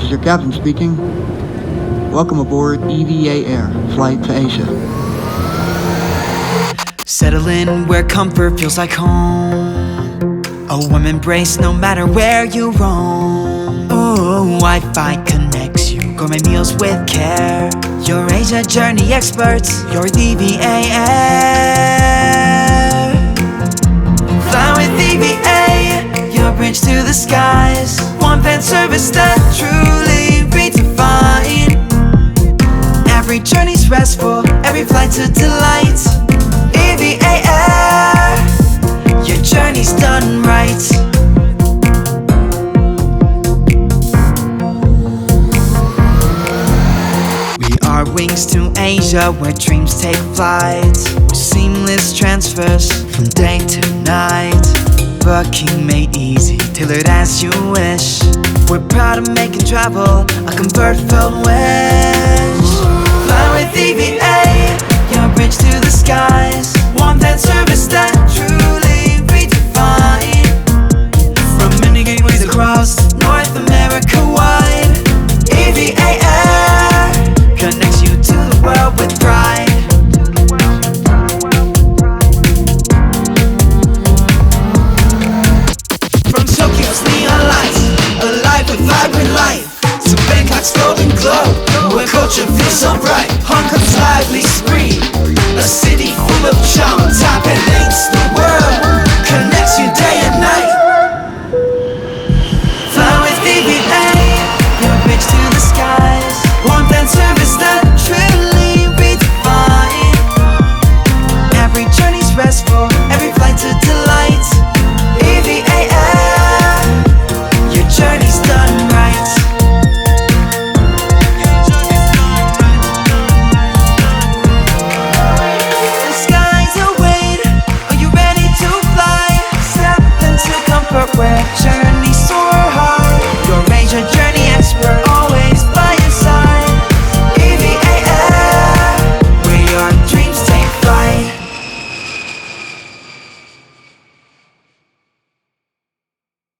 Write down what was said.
is your captain speaking. Welcome aboard EVA Air, flight to Asia. Settle in where comfort feels like home. A warm embrace no matter where you roam. Ooh, Wi-Fi connects you, gourmet meals with care. Your Asia journey experts, your EVA Air. Fly with EVA, your bridge to the skies. One fan service that truly redefine. Every journey's restful, every flight's a delight. EVA Air, your journey's done right. We are wings to Asia, where dreams take flight. With seamless transfers from day to night. Booking made easy, tailored as you wish. We're proud of making travel a comfort-filled wish. Fly with EVA, your bridge to the skies. One fan service that truly redefine. From many gateways across North America wide, EVA Air connects you to the world with pride. From Tokyo's neon lights, alive with vibrant life, to Bangkok's golden glow, where culture feels so bright. Hong Kong's lively spree, a city full of charm.